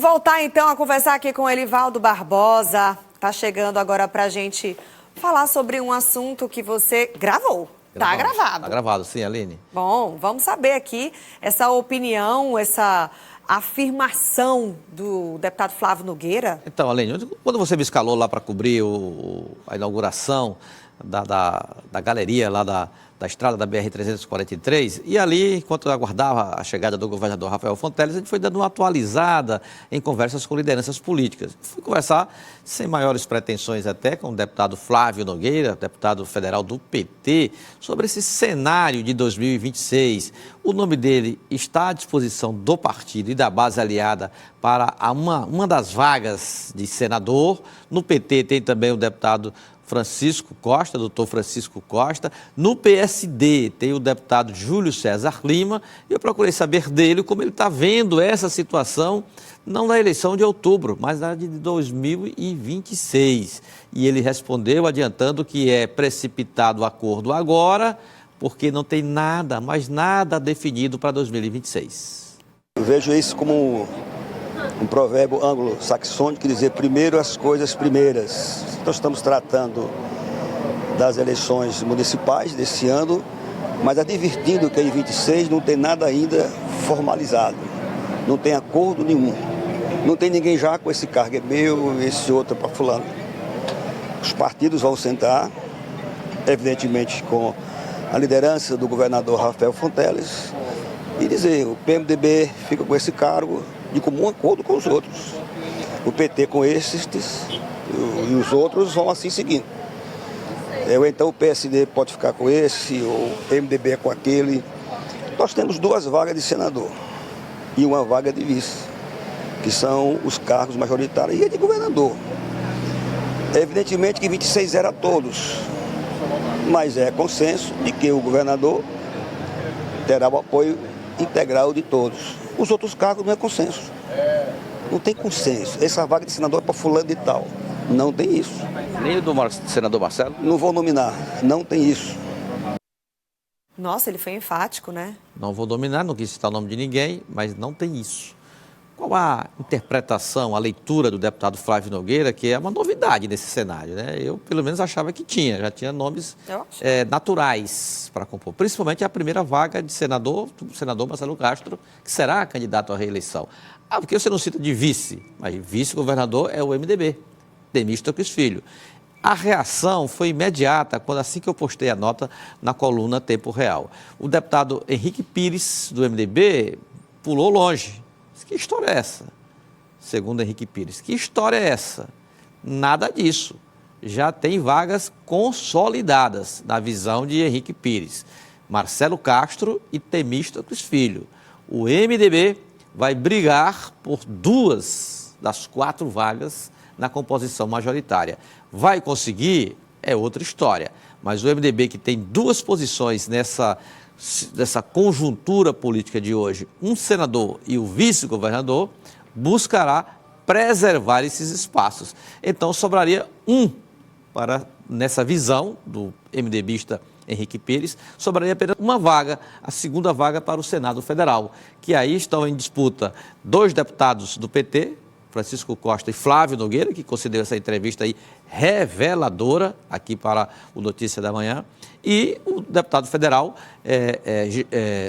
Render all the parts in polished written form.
Voltar então a conversar aqui com Elivaldo Barbosa. Tá chegando agora pra gente falar sobre um assunto que você gravou. Tá gravado. Tá gravado, sim, Aline. Bom, vamos saber aqui essa opinião, essa afirmação do deputado Flávio Nogueira. Então, Aline, quando você me escalou lá para cobrir a inauguração da galeria lá da estrada da BR-343, e ali, enquanto eu aguardava a chegada do governador Rafael Fonteles, a gente foi dando uma atualizada em conversas com lideranças políticas. Fui conversar, sem maiores pretensões até, com o deputado Flávio Nogueira, deputado federal do PT, sobre esse cenário de 2026. O nome dele está à disposição do partido e da base aliada para uma das vagas de senador. No PT tem também o deputado Francisco Costa, doutor Francisco Costa. No PSD tem o deputado Júlio César Lima. E eu procurei saber dele como ele está vendo essa situação, não na eleição de outubro, mas na de 2026. E ele respondeu adiantando que é precipitado o acordo agora, porque não tem nada, mas nada definido para 2026. Eu vejo isso como um provérbio anglo-saxônico que dizer primeiro as coisas primeiras. Nós estamos tratando das eleições municipais desse ano, mas advertindo que em 26 não tem nada ainda formalizado, não tem acordo nenhum. Não tem ninguém já com esse cargo é meu, esse outro é para fulano. Os partidos vão sentar, evidentemente com a liderança do governador Rafael Fonteles, e dizer, o PMDB fica com esse cargo de comum acordo com os outros. O PT com esses e os outros vão assim seguindo. Ou então o PSD pode ficar com esse, ou o PMDB com aquele. Nós temos 2 vagas de senador e 1 vaga de vice, que são os cargos majoritários, e a de governador. Evidentemente que 26 era todos, mas é consenso de que o governador terá o apoio integral de todos. Os outros cargos não é consenso. Não tem consenso. Essa vaga de senador é para fulano e tal. Não tem isso. Nem o do senador Marcelo? Não vou nominar. Não tem isso. Nossa, ele foi enfático, né? Não vou nominar, não quis citar o nome de ninguém, mas não tem isso. Qual a interpretação, a leitura do deputado Flávio Nogueira, que é uma novidade nesse cenário, né? Eu, pelo menos, achava que já tinha nomes naturais para compor. Principalmente a primeira vaga de senador, do senador Marcelo Castro, que será candidato à reeleição. Ah, porque você não cita de vice, mas vice-governador é o MDB, Temístocles Filho. A reação foi imediata assim que eu postei a nota na coluna Tempo Real. O deputado Henrique Pires, do MDB, pulou longe. Que história é essa? Segundo Henrique Pires, que história é essa? Nada disso. Já tem vagas consolidadas na visão de Henrique Pires. Marcelo Castro e Temístocles Filho. O MDB vai brigar por 2 das 4 vagas na composição majoritária. Vai conseguir? É outra história. Mas o MDB, que tem 2 posições nessa conjuntura política de hoje, um senador e o vice-governador, buscará preservar esses espaços. Então, sobraria nessa visão do MDBista Henrique Pires, sobraria apenas 1 vaga, a 2ª vaga para o Senado Federal, que aí estão em disputa 2 deputados do PT, Francisco Costa e Flávio Nogueira, que concedeu essa entrevista aí reveladora aqui para o Notícia da Manhã, e o deputado federal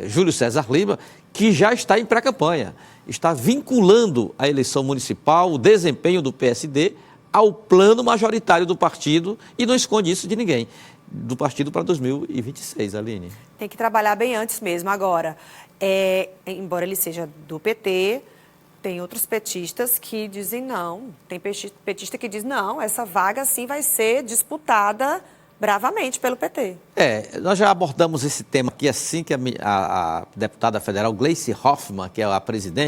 Júlio César Lima, que já está em pré-campanha, está vinculando a eleição municipal, o desempenho do PSD, ao plano majoritário do partido, e não esconde isso de ninguém, do partido para 2026, Aline. Tem que trabalhar bem antes mesmo. Agora, embora ele seja do PT, tem outros petistas que dizem não. Tem petista que diz não, essa vaga sim vai ser disputada bravamente pelo PT. Nós já abordamos esse tema aqui assim que a deputada federal Gleice Hoffmann, que é a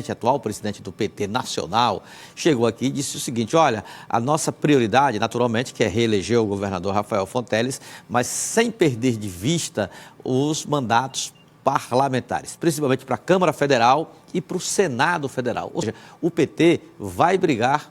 atual presidente do PT nacional, chegou aqui e disse o seguinte: olha, a nossa prioridade, naturalmente, que é reeleger o governador Rafael Fonteles, mas sem perder de vista os mandatos parlamentares, principalmente para a Câmara Federal e para o Senado Federal. Ou seja, o PT vai brigar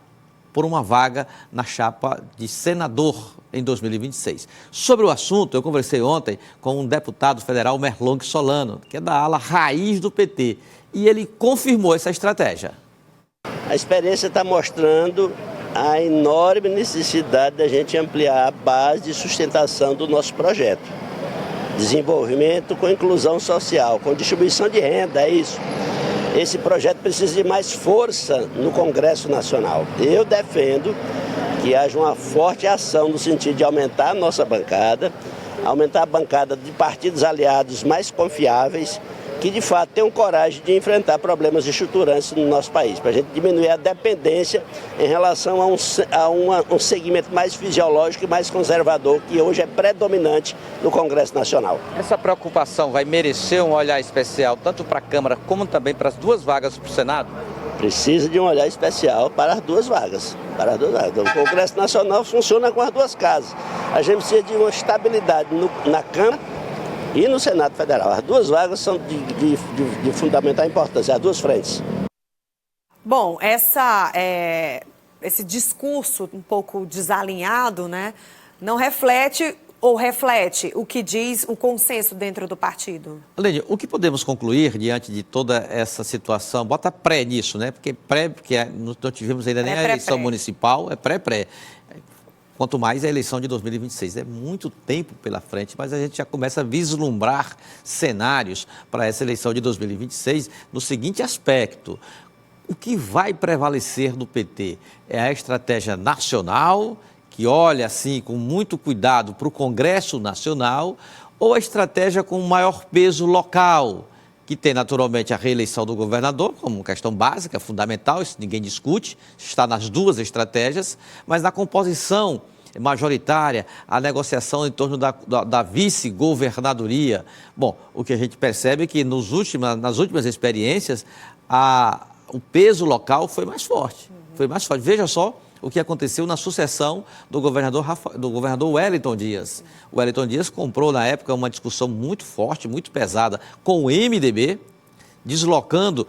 por uma vaga na chapa de senador em 2026. Sobre o assunto, eu conversei ontem com um deputado federal, Merlong Solano, que é da ala raiz do PT, e ele confirmou essa estratégia. A experiência está mostrando a enorme necessidade da gente ampliar a base de sustentação do nosso projeto. Desenvolvimento com inclusão social, com distribuição de renda, é isso. Esse projeto precisa de mais força no Congresso Nacional. Eu defendo que haja uma forte ação no sentido de aumentar a nossa bancada, aumentar a bancada de partidos aliados mais confiáveis, que de fato tenham coragem de enfrentar problemas estruturantes no nosso país, para a gente diminuir a dependência em relação a um segmento mais fisiológico e mais conservador, que hoje é predominante no Congresso Nacional. Essa preocupação vai merecer um olhar especial, tanto para a Câmara como também para as duas vagas para o Senado? Precisa de um olhar especial para as duas vagas. O Congresso Nacional funciona com as duas casas. A gente precisa de uma estabilidade na Câmara e no Senado Federal. As duas vagas são de fundamental importância, as duas frentes. Bom, esse discurso um pouco desalinhado, né, não reflete ou reflete o que diz o consenso dentro do partido? Lênia, o que podemos concluir diante de toda essa situação? Bota pré nisso, né? Porque não tivemos ainda nem a eleição municipal, é pré-pré. Quanto mais a eleição de 2026. É muito tempo pela frente, mas a gente já começa a vislumbrar cenários para essa eleição de 2026 no seguinte aspecto. O que vai prevalecer no PT? É a estratégia nacional, que olha assim com muito cuidado para o Congresso Nacional, ou a estratégia com maior peso local, que tem naturalmente a reeleição do governador como questão básica, fundamental, isso ninguém discute, está nas duas estratégias, mas na composição majoritária, a negociação em torno da vice-governadoria. Bom, o que a gente percebe é que nas últimas experiências, o peso local foi mais forte. Veja só o que aconteceu na sucessão do governador Wellington Dias. O Wellington Dias comprou, na época, uma discussão muito forte, muito pesada com o MDB, deslocando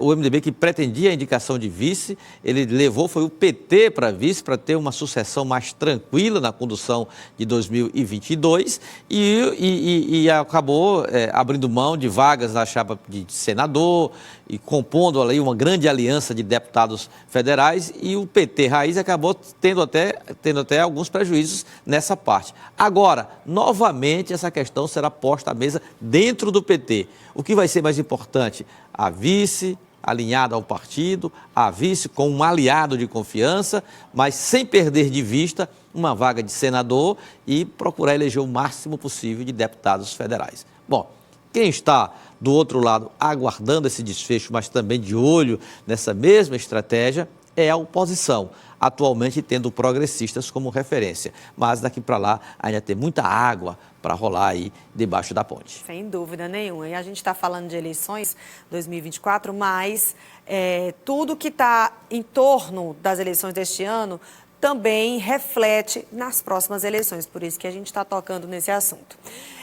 o MDB que pretendia a indicação de vice. Ele foi o PT para vice, para ter uma sucessão mais tranquila na condução de 2022 e acabou abrindo mão de vagas na chapa de senador e compondo ali uma grande aliança de deputados federais, e o PT Raiz acabou tendo até alguns prejuízos nessa parte. Agora, novamente, essa questão será posta à mesa dentro do PT. O que vai ser mais importante? A vice alinhada ao partido, a vice com um aliado de confiança, mas sem perder de vista uma vaga de senador e procurar eleger o máximo possível de deputados federais. Bom, quem está do outro lado aguardando esse desfecho, mas também de olho nessa mesma estratégia, é a oposição, atualmente tendo progressistas como referência. Mas daqui para lá ainda tem muita água para rolar aí debaixo da ponte. Sem dúvida nenhuma. E a gente está falando de eleições 2024, mas tudo que está em torno das eleições deste ano também reflete nas próximas eleições. Por isso que a gente está tocando nesse assunto.